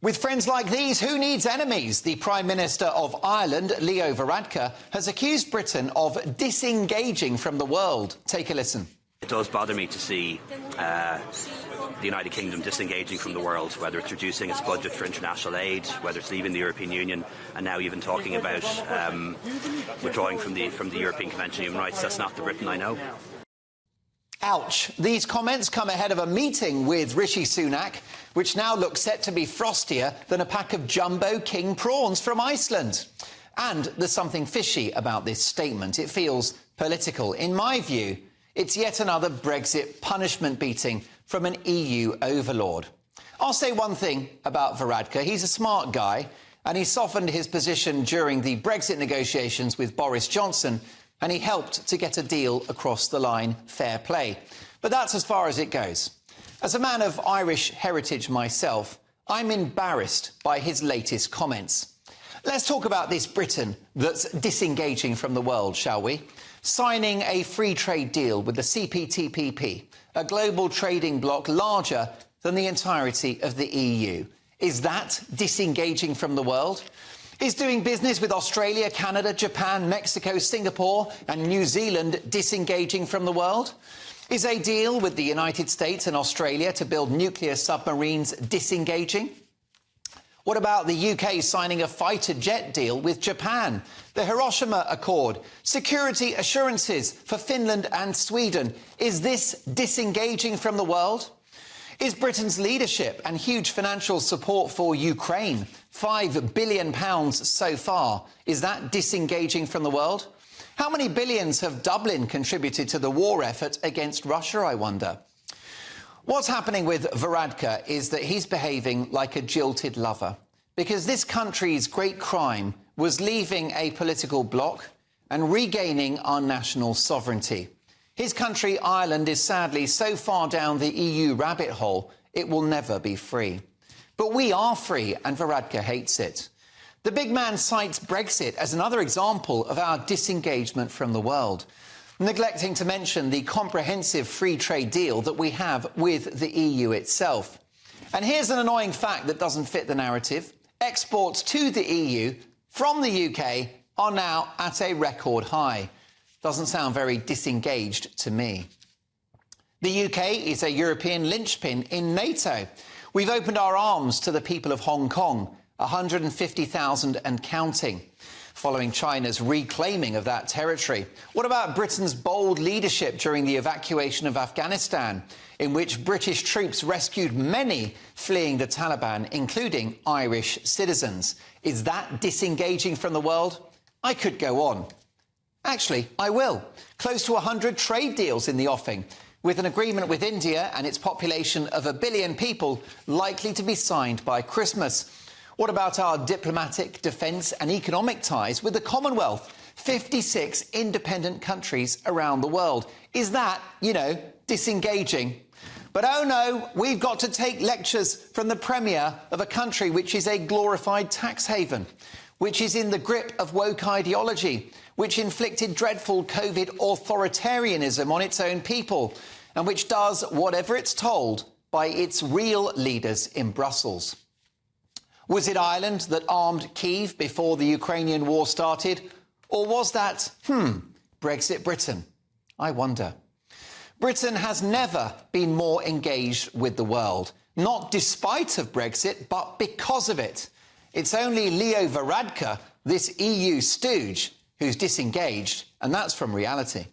With friends like these, who needs enemies? The Prime Minister of Ireland, Leo Varadkar, has accused Britain of disengaging from the world. Take a listen. It does bother me to see the United Kingdom disengaging from the world, whether it's reducing its budget for international aid, whether it's leaving the European Union, and now even talking about withdrawing from the European Convention on Human Rights. That's not the Britain I know. Ouch. These comments come ahead of a meeting with Rishi Sunak, which now looks set to be frostier than a pack of jumbo king prawns from Iceland. And there's something fishy about this statement. It feels political. In my view, it's yet another Brexit punishment beating from an EU overlord. I'll say one thing about Varadkar. He's a smart guy, and he softened his position during the Brexit negotiations with Boris Johnson, and he helped to get a deal across the line. Fair play. But that's as far as it goes. As a man of Irish heritage myself, I'm embarrassed by his latest comments. Let's talk about this Britain that's disengaging from the world, shall we? Signing a free trade deal with the CPTPP, a global trading bloc larger than the entirety of the EU. Is that disengaging from the world? Is doing business with Australia, Canada, Japan, Mexico, Singapore and New Zealand disengaging from the world? Is a deal with the United States and Australia to build nuclear submarines disengaging? What about the UK signing a fighter jet deal with Japan? The Hiroshima Accord, security assurances for Finland and Sweden. Is this disengaging from the world? Is Britain's leadership and huge financial support for Ukraine, £5 billion so far, is that disengaging from the world? How many billions have Dublin contributed to the war effort against Russia, I wonder? What's happening with Varadkar is that he's behaving like a jilted lover, because this country's great crime was leaving a political bloc and regaining our national sovereignty. His country, Ireland, is sadly so far down the EU rabbit hole, it will never be free. But we are free, and Varadkar hates it. The big man cites Brexit as another example of our disengagement from the world, neglecting to mention the comprehensive free trade deal that we have with the EU itself. And here's an annoying fact that doesn't fit the narrative. Exports to the EU from the UK are now at a record high. Doesn't sound very disengaged to me. The UK is a European linchpin in NATO. We've opened our arms to the people of Hong Kong, 150,000 and counting, following China's reclaiming of that territory. What about Britain's bold leadership during the evacuation of Afghanistan, in which British troops rescued many fleeing the Taliban, including Irish citizens? Is that disengaging from the world? I could go on. Actually, I will. Close to 100 trade deals in the offing, with an agreement with India and its population of 1 billion people likely to be signed by Christmas. What about our diplomatic, defence and economic ties with the Commonwealth? 56 independent countries around the world. Is that, disengaging? But oh no, we've got to take lectures from the Premier of a country which is a glorified tax haven, which is in the grip of woke ideology, which inflicted dreadful COVID authoritarianism on its own people, and which does whatever it's told by its real leaders in Brussels. Was it Ireland that armed Kyiv before the Ukrainian war started? Or was that, Brexit Britain? I wonder. Britain has never been more engaged with the world, not despite of Brexit, but because of it. It's only Leo Varadkar, this EU stooge, who's disengaged, and that's from reality.